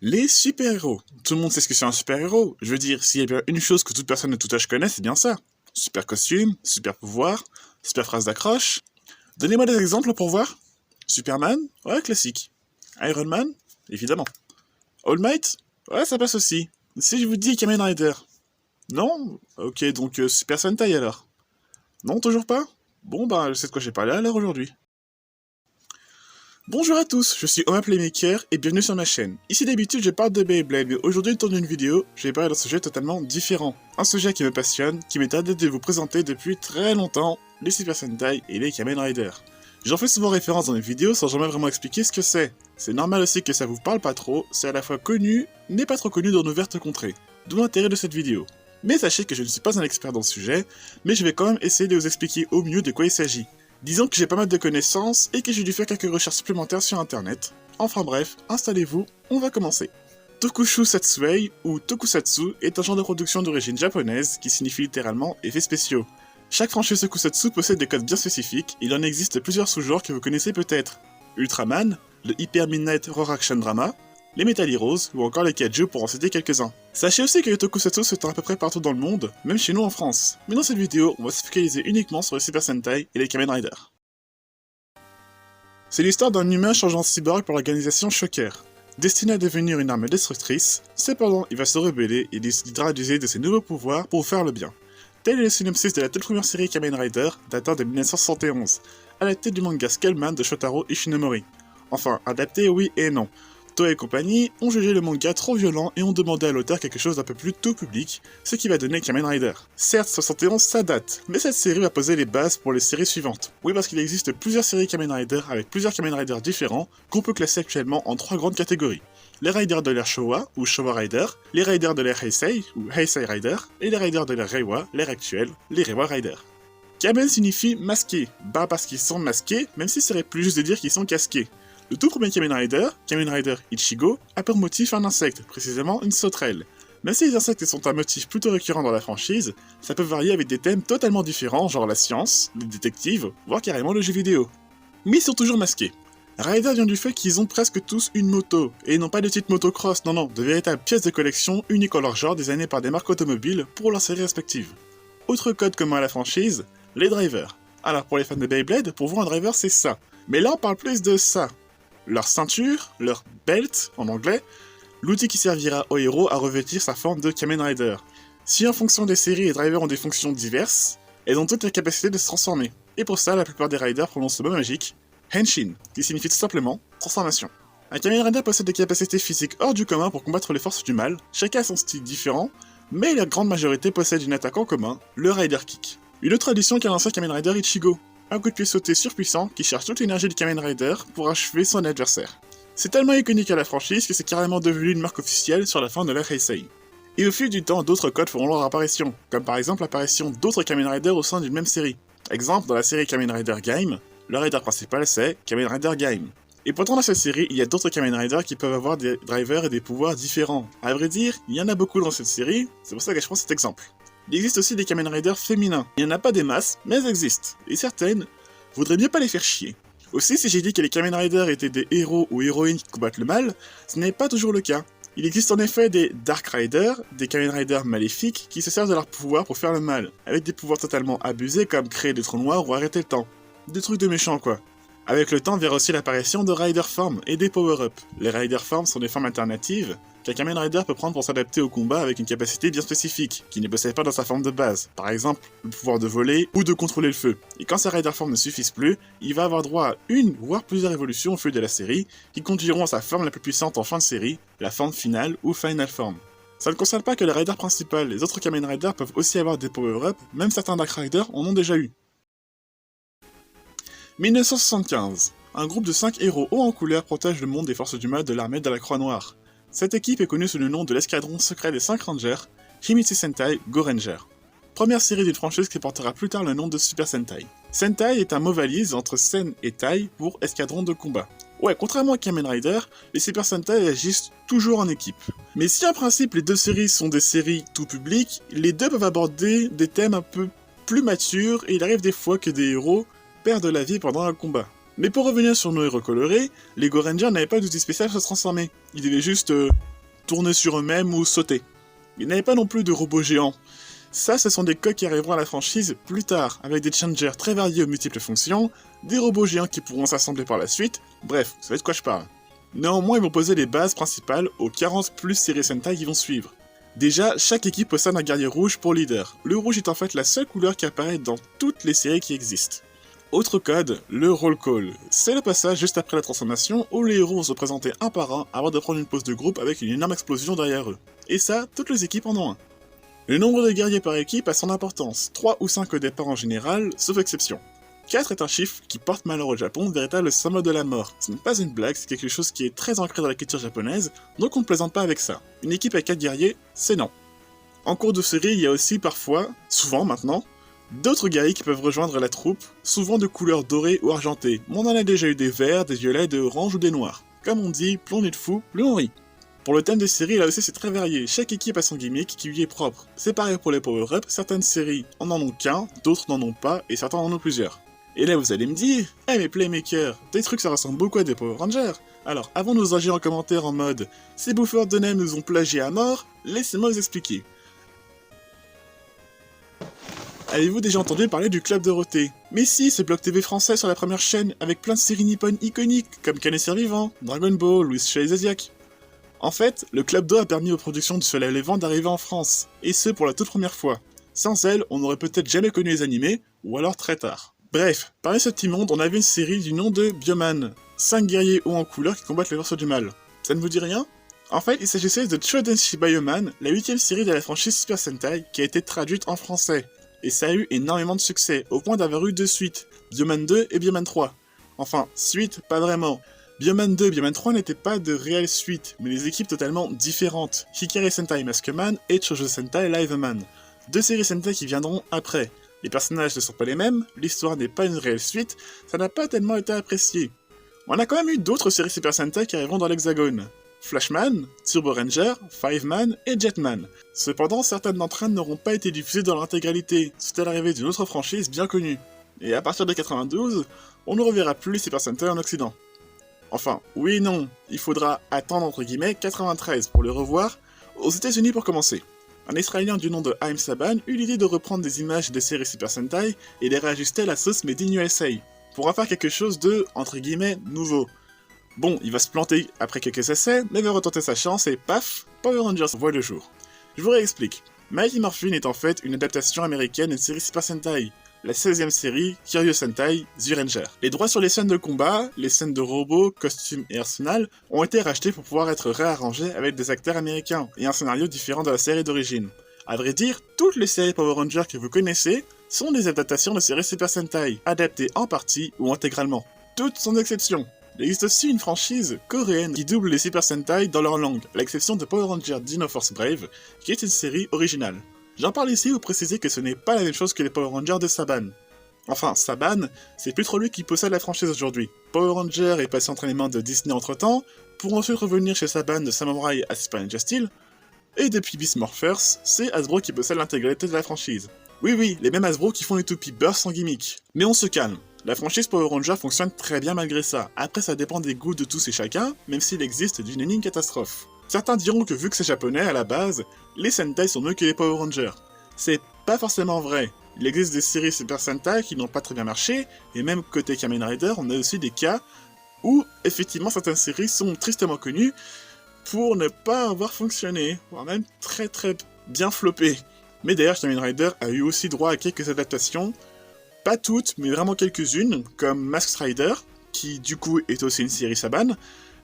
Les super-héros. Tout le monde sait ce que c'est un super-héros. Je veux dire, s'il y a bien une chose que toute personne de tout âge connaît, c'est bien ça. Super costume, super pouvoir, super phrase d'accroche. Donnez-moi des exemples pour voir. Superman? Ouais, classique. Iron Man? Évidemment. All Might? Ouais, ça passe aussi. Si je vous dis Kamen Rider? Non? Ok, donc Super Sentai alors. Non, toujours pas? Bon, bah, je sais de quoi j'ai parlé alors aujourd'hui. Bonjour à tous, je suis Oma Playmaker et bienvenue sur ma chaîne. Ici d'habitude je parle de Beyblade, mais aujourd'hui autour d'une vidéo, je vais parler d'un sujet totalement différent. Un sujet qui me passionne, qui m'est tarde de vous présenter depuis très longtemps, les Super Sentai et les Kamen Rider. J'en fais souvent référence dans mes vidéos sans jamais vraiment expliquer ce que c'est. C'est normal aussi que ça vous parle pas trop, c'est à la fois connu, mais pas trop connu dans nos vertes contrées. D'où l'intérêt de cette vidéo. Mais sachez que je ne suis pas un expert dans ce sujet, mais je vais quand même essayer de vous expliquer au mieux de quoi il s'agit. Disons que j'ai pas mal de connaissances et que j'ai dû faire quelques recherches supplémentaires sur internet. Enfin bref, installez-vous, on va commencer. Tokushu Satsuei, ou Tokusatsu, est un genre de production d'origine japonaise qui signifie littéralement effets spéciaux. Chaque franchise Tokusatsu possède des codes bien spécifiques, il en existe plusieurs sous-genres que vous connaissez peut-être. Ultraman, le Hyper Midnight Horror Action Drama, les Metal Heroes, ou encore les Kaiju pour en citer quelques-uns. Sachez aussi que les Tokusatsu se tend à peu près partout dans le monde, même chez nous en France. Mais dans cette vidéo, on va se focaliser uniquement sur les Super Sentai et les Kamen Rider. C'est l'histoire d'un humain changeant en cyborg par l'organisation Shocker. Destiné à devenir une arme destructrice, cependant il va se rebeller et décidera d'user de ses nouveaux pouvoirs pour faire le bien. Tel est le synopsis de la toute première série Kamen Rider, datant de 1971, à la tête du manga Skullman de Shotaro Ishinomori. Enfin, adapté oui et non. Toei et compagnie ont jugé le manga trop violent et ont demandé à l'auteur quelque chose d'un peu plus tout public, ce qui va donner Kamen Rider. Certes, 71 ça date, mais cette série va poser les bases pour les séries suivantes. Oui, parce qu'il existe plusieurs séries Kamen Rider avec plusieurs Kamen Rider différents qu'on peut classer actuellement en trois grandes catégories. Les Riders de l'ère Showa, ou Showa Rider, les Riders de l'ère Heisei, ou Heisei Rider, et les Riders de l'ère Reiwa, l'ère actuelle, les Reiwa Rider. Kamen signifie masqué, pas parce qu'ils sont masqués, même si ce serait plus juste de dire qu'ils sont casqués. Le tout premier Kamen Rider Ichigo, a pour motif un insecte, précisément une sauterelle. Même si les insectes sont un motif plutôt récurrent dans la franchise, ça peut varier avec des thèmes totalement différents, genre la science, les détectives, voire carrément le jeu vidéo. Mais ils sont toujours masqués. Rider vient du fait qu'ils ont presque tous une moto, et non pas de petites motocross, non, de véritables pièces de collection uniques en leur genre désignées par des marques automobiles pour leurs séries respectives. Autre code commun à la franchise, les drivers. Alors pour les fans de Beyblade, pour vous un driver c'est ça. Mais là on parle plus de ça. Leur ceinture, leur belt en anglais, l'outil qui servira au héros à revêtir sa forme de Kamen Rider. Si en fonction des séries les drivers ont des fonctions diverses, elles ont toutes la capacité de se transformer. Et pour ça, la plupart des riders prononcent le mot magique Henshin, qui signifie tout simplement transformation. Un Kamen Rider possède des capacités physiques hors du commun pour combattre les forces du mal, chacun a son style différent, mais la grande majorité possède une attaque en commun, le Rider Kick. Une autre addition qu'a lancé Kamen Rider Ichigo, un coup de pied sauté surpuissant qui charge toute l'énergie du Kamen Rider pour achever son adversaire. C'est tellement iconique à la franchise que c'est carrément devenu une marque officielle sur la fin de l'ère Heisei. Et au fil du temps, d'autres codes feront leur apparition, comme par exemple l'apparition d'autres Kamen Rider au sein d'une même série. Exemple, dans la série Kamen Rider Gaim, le rider principal c'est Kamen Rider Gaim. Et pourtant dans cette série, il y a d'autres Kamen Rider qui peuvent avoir des drivers et des pouvoirs différents. À vrai dire, il y en a beaucoup dans cette série, c'est pour ça que je prends cet exemple. Il existe aussi des Kamen Rider féminins. Il n'y en a pas des masses, mais elles existent. Et certaines voudraient mieux pas les faire chier. Aussi, si j'ai dit que les Kamen Rider étaient des héros ou héroïnes qui combattent le mal, ce n'est pas toujours le cas. Il existe en effet des Dark Riders, des Kamen Rider maléfiques qui se servent de leur pouvoir pour faire le mal, avec des pouvoirs totalement abusés comme créer des trous noirs ou arrêter le temps. Des trucs de méchants quoi. Avec le temps, on verra aussi l'apparition de Rider Form et des Power-Up. Les Rider Form sont des formes alternatives qu'un Kamen Rider peut prendre pour s'adapter au combat avec une capacité bien spécifique, qu'il ne possède pas dans sa forme de base, par exemple le pouvoir de voler ou de contrôler le feu. Et quand ces Rider Form ne suffisent plus, il va avoir droit à une voire plusieurs évolutions au fil de la série, qui conduiront à sa forme la plus puissante en fin de série, la forme finale ou Final Form. Ça ne concerne pas que le Rider principal, les autres Kamen Rider peuvent aussi avoir des Power-Up, même certains Dark Riders en ont déjà eu. 1975. Un groupe de 5 héros hauts en couleur protège le monde des forces du mal de l'armée de la Croix Noire. Cette équipe est connue sous le nom de l'escadron secret des 5 Rangers, Himitsu Sentai Go Ranger. Première série d'une franchise qui portera plus tard le nom de Super Sentai. Sentai est un mot valise entre Sen et Tai pour escadron de combat. Ouais, contrairement à Kamen Rider, les Super Sentai agissent toujours en équipe. Mais si en principe les deux séries sont des séries tout public, les deux peuvent aborder des thèmes un peu plus matures et il arrive des fois que des héros perdent la vie pendant un combat. Mais pour revenir sur nos héros colorés, les Go Rangers n'avaient pas d'outil spécial pour se transformer. Ils devaient juste tourner sur eux-mêmes ou sauter. Ils n'avaient pas non plus de robots géants. Ça, ce sont des codes qui arriveront à la franchise plus tard, avec des changers très variés aux multiples fonctions, des robots géants qui pourront s'assembler par la suite, bref, vous savez de quoi je parle. Néanmoins, ils vont poser les bases principales aux 40 plus séries Sentai qui vont suivre. Déjà, chaque équipe possède un guerrier rouge pour leader. Le rouge est en fait la seule couleur qui apparaît dans toutes les séries qui existent. Autre code, le roll call. C'est le passage juste après la transformation où les héros vont se présenter un par un avant de prendre une pause de groupe avec une énorme explosion derrière eux. Et ça, toutes les équipes en ont un. Le nombre de guerriers par équipe a son importance, 3 ou 5 au départ en général, sauf exception. 4 est un chiffre qui porte malheur au Japon, véritable symbole de la mort. Ce n'est pas une blague, c'est quelque chose qui est très ancré dans la culture japonaise, donc on ne plaisante pas avec ça. Une équipe avec 4 guerriers, c'est non. En cours de série, il y a aussi parfois, souvent maintenant, d'autres guerriers qui peuvent rejoindre la troupe, souvent de couleur dorée ou argentée. On en a déjà eu des verts, des violets, des oranges ou des noirs. Comme on dit, plus on est de fou, plus on rit. Pour le thème des séries, là aussi c'est très varié, chaque équipe a son gimmick qui lui est propre. C'est pareil pour les power-up, certaines séries en ont qu'un, d'autres n'en ont pas, et certains en ont plusieurs. Et là vous allez me dire, mais Playmaker, des trucs ça ressemble beaucoup à des Power Rangers. Alors avant de nous agir en commentaire en mode, ces bouffeurs de nems nous ont plagié à mort, laissez-moi vous expliquer. Avez-vous déjà entendu parler du Club Dorothée? Mais si, c'est Bloc TV français sur la première chaîne, avec plein de séries nippones iconiques, comme Canet Survivant, Dragon Ball, Louis chez les Asiaques. En fait, le Club Do a permis aux productions de Soleil Levant d'arriver en France, et ce pour la toute première fois. Sans elle, on n'aurait peut-être jamais connu les animés, ou alors très tard. Bref, parmi ce petit monde, on avait une série du nom de Bioman, 5 guerriers hauts en couleur qui combattent les forces du mal. Ça ne vous dit rien? En fait, il s'agissait de Chodenshi Bioman, la 8ème série de la franchise Super Sentai, qui a été traduite en français. Et ça a eu énormément de succès, au point d'avoir eu 2 suites, Bioman 2 et Bioman 3. Enfin, suite, pas vraiment. Bioman 2 et Bioman 3 n'étaient pas de réelles suites, mais des équipes totalement différentes, Hikari Sentai Maskman et Shoujo Sentai Liveman. 2 séries Sentai qui viendront après. Les personnages ne sont pas les mêmes, l'histoire n'est pas une réelle suite, ça n'a pas tellement été apprécié. On a quand même eu d'autres séries Super Sentai qui arriveront dans l'Hexagone. Flashman, Turbo Ranger, Fiveman et Jetman. Cependant, certaines d'entre elles n'auront pas été diffusées dans l'intégralité, suite à l'arrivée d'une autre franchise bien connue. Et à partir de 92, on ne reverra plus les Super Sentai en Occident. Enfin, oui et non, il faudra attendre entre guillemets 93 pour le revoir, aux États-Unis pour commencer. Un Israélien du nom de Haim Saban eut l'idée de reprendre des images des séries Super Sentai et les réajuster à la sauce Made in USA, pour en faire quelque chose de, entre guillemets, nouveau. Bon, il va se planter après quelques essais, mais va retenter sa chance et paf, Power Rangers voit le jour. Je vous réexplique. Mighty Morphin est en fait une adaptation américaine d'une série Super Sentai, la 16ème série Kiryu Sentai The Ranger. Les droits sur les scènes de combat, les scènes de robots, costumes et arsenal ont été rachetés pour pouvoir être réarrangés avec des acteurs américains et un scénario différent de la série d'origine. À vrai dire, toutes les séries Power Rangers que vous connaissez sont des adaptations de séries Super Sentai, adaptées en partie ou intégralement. Toutes sans exception. Il existe aussi une franchise coréenne qui double les Super Sentai dans leur langue, à l'exception de Power Rangers Dino Force Brave, qui est une série originale. J'en parle ici pour préciser que ce n'est pas la même chose que les Power Rangers de Saban. Enfin, Saban, c'est plus trop lui qui possède la franchise aujourd'hui. Power Ranger est passé entre les mains de Disney entre-temps, pour ensuite revenir chez Saban de Samurai à Super Ninja Steel, et depuis Beast Morphers, c'est Hasbro qui possède l'intégralité de la franchise. Oui, les mêmes Hasbro qui font les toupies Burst sans gimmick. Mais on se calme. La franchise Power Ranger fonctionne très bien malgré ça. Après, ça dépend des goûts de tous et chacun, même s'il existe d'une énième catastrophe. Certains diront que vu que c'est japonais à la base, les Sentai sont mieux que les Power Rangers. C'est pas forcément vrai. Il existe des séries Super Sentai qui n'ont pas très bien marché, et même côté Kamen Rider, on a aussi des cas où, effectivement, certaines séries sont tristement connues pour ne pas avoir fonctionné, voire même très bien floppé. Mais d'ailleurs, Kamen Rider a eu aussi droit à quelques adaptations, pas toutes, mais vraiment quelques-unes, comme Masked Rider, qui du coup est aussi une série Saban,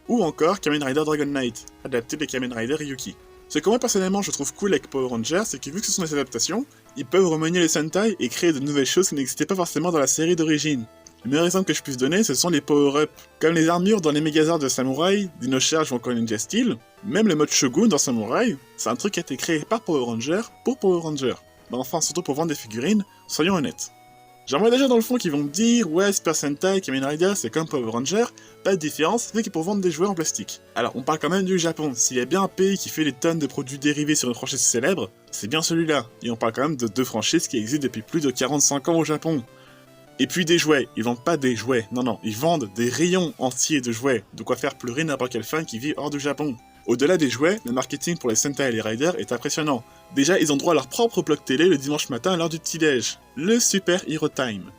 ou encore Kamen Rider Dragon Knight, adapté des Kamen Rider Ryuki. Ce que moi personnellement je trouve cool avec Power Rangers, c'est que vu que ce sont des adaptations, ils peuvent remanier les Sentai et créer de nouvelles choses qui n'existaient pas forcément dans la série d'origine. Le meilleur exemple que je puisse donner, ce sont les power-up, comme les armures dans les Megazords de Samurai, Dino Charge ou encore Ninja Steel, même le mode Shogun dans Samurai, c'est un truc qui a été créé par Power Ranger pour Power Ranger. Mais enfin, surtout pour vendre des figurines, soyons honnêtes. J'en vois déjà dans le fond qui vont me dire, ouais, Super Sentai, Kamen Rider, c'est comme Power Ranger, pas de différence, c'est qu'ils pour vendre des jouets en plastique. Alors, on parle quand même du Japon, s'il y a bien un pays qui fait des tonnes de produits dérivés sur une franchise célèbre, c'est bien celui-là. Et on parle quand même de 2 franchises qui existent depuis plus de 45 ans au Japon. Et puis des jouets, ils vendent pas des jouets, non, ils vendent des rayons entiers de jouets, de quoi faire pleurer n'importe quel fan qui vit hors du Japon. Au-delà des jouets, le marketing pour les Sentai et les Riders est impressionnant. Déjà, ils ont droit à leur propre bloc télé le dimanche matin à l'heure du petit-déj, le Super Hero Time.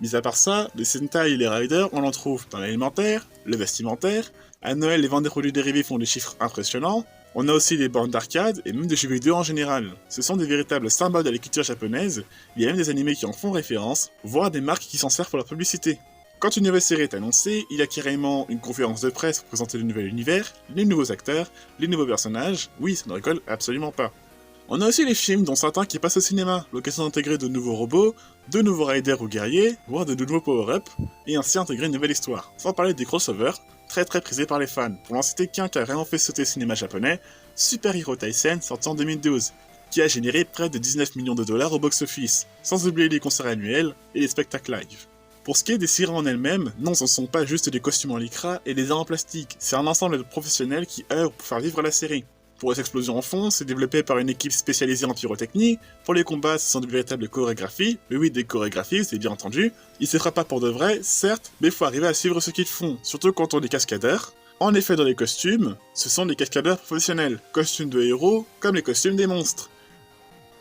Mis à part ça, les Sentai et les Riders, on en trouve dans l'alimentaire, le vestimentaire, à Noël les ventes des produits dérivés font des chiffres impressionnants, on a aussi des bornes d'arcade et même des jeux vidéo en général. Ce sont des véritables symboles de la culture japonaise, il y a même des animés qui en font référence, voire des marques qui s'en servent pour leur publicité. Quand une nouvelle série est annoncée, il y a carrément une conférence de presse pour présenter le nouvel univers, les nouveaux acteurs, les nouveaux personnages, oui, ça ne rigole absolument pas. On a aussi les films, dont certains qui passent au cinéma, l'occasion d'intégrer de nouveaux robots, de nouveaux riders ou guerriers, voire de nouveaux power-up, et ainsi intégrer une nouvelle histoire. Sans parler des crossovers, très prisés par les fans. Pour n'en citer qu'un qui a vraiment fait sauter le cinéma japonais, Super Hero Taisen, sorti en 2012, qui a généré près de 19 millions de dollars au box-office, sans oublier les concerts annuels et les spectacles live. Pour ce qui est des séries en elles-mêmes, non, ce ne sont pas juste des costumes en lycra et des arts en plastique, c'est un ensemble de professionnels qui œuvrent pour faire vivre la série. Pour les explosions en fond, c'est développé par une équipe spécialisée en pyrotechnie. Pour les combats, ce sont de véritables chorégraphies. Mais oui, des chorégraphies, c'est bien entendu. Ils se frappent pas pour de vrai, certes, mais il faut arriver à suivre ce qu'ils font, surtout quand on est cascadeurs. En effet, dans les costumes, ce sont des cascadeurs professionnels, costumes de héros, comme les costumes des monstres.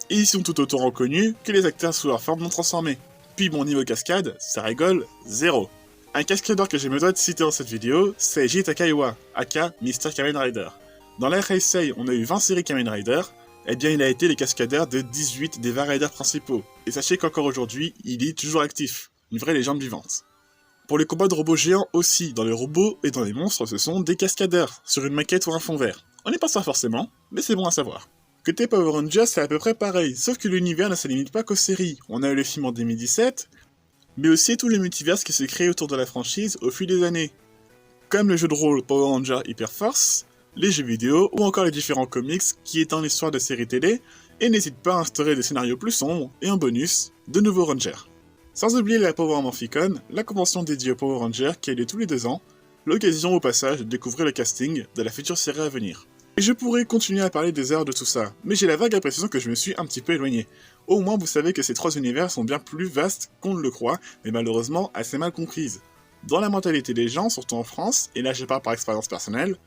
Et ils sont tout autant reconnus que les acteurs sous leur forme non transformée. Puis bon, niveau cascade, ça rigole, zéro. Un cascadeur que j'ai me dois de citer dans cette vidéo, c'est Eiji Takaiwa, aka Mr. Kamen Rider. Dans l'ère Heisei, on a eu 20 séries Kamen Rider, eh bien il a été les cascadeurs de 18 des 20 riders principaux. Et sachez qu'encore aujourd'hui, il est toujours actif. Une vraie légende vivante. Pour les combats de robots géants aussi, dans les robots et dans les monstres, ce sont des cascadeurs, sur une maquette ou un fond vert. On n'est pas ça forcément, mais c'est bon à savoir. Côté Power Rangers, c'est à peu près pareil, sauf que l'univers ne se limite pas qu'aux séries. On a eu le film en 2017, mais aussi tout le multivers qui s'est créé autour de la franchise au fil des années. Comme le jeu de rôle Power Rangers Hyper Force, les jeux vidéo ou encore les différents comics qui étendent l'histoire de séries télé et n'hésitent pas à instaurer des scénarios plus sombres et en bonus, de nouveaux Rangers. Sans oublier la Power Morphicon, la convention dédiée aux Power Rangers qui a lieu tous les 2 ans, l'occasion au passage de découvrir le casting de la future série à venir. Et je pourrais continuer à parler des heures de tout ça, mais j'ai la vague impression que je me suis un petit peu éloigné. Au moins vous savez que ces 3 univers sont bien plus vastes qu'on ne le croit, mais malheureusement assez mal comprises. Dans la mentalité des gens, surtout en France, et là je parle par expérience personnelle,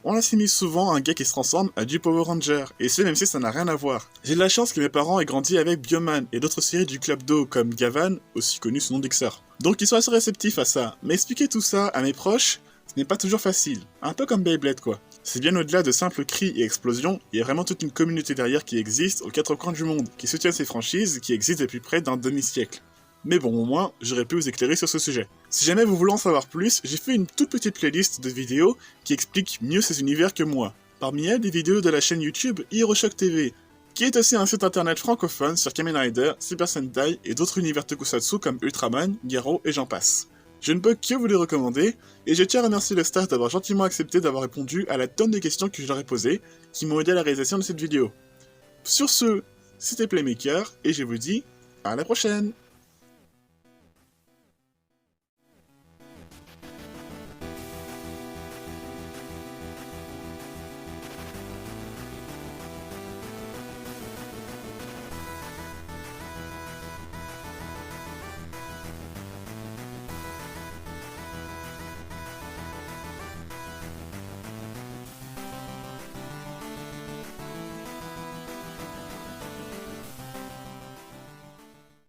on assimile souvent un gars qui se transforme à du Power Ranger, et ce même si ça n'a rien à voir. J'ai de la chance que mes parents aient grandi avec Bioman et d'autres séries du Club Do comme Gavan, aussi connu sous le nom d'Ixer. Donc ils sont assez réceptifs à ça, mais expliquer tout ça à mes proches, ce n'est pas toujours facile. Un peu comme Beyblade quoi. C'est bien au-delà de simples cris et explosions, il y a vraiment toute une communauté derrière qui existe aux 4 coins du monde, qui soutient ces franchises qui existent depuis près d'un demi-siècle. Mais bon, au moins, j'aurais pu vous éclairer sur ce sujet. Si jamais vous voulez en savoir plus, j'ai fait une toute petite playlist de vidéos qui expliquent mieux ces univers que moi. Parmi elles, des vidéos de la chaîne YouTube HeroShock TV, qui est aussi un site internet francophone sur Kamen Rider, Super Sentai et d'autres univers tokusatsu comme Ultraman, Garo et j'en passe. Je ne peux que vous les recommander, et je tiens à remercier le staff d'avoir gentiment accepté d'avoir répondu à la tonne de questions que je leur ai posées, qui m'ont aidé à la réalisation de cette vidéo. Sur ce, c'était Playmaker, et je vous dis à la prochaine!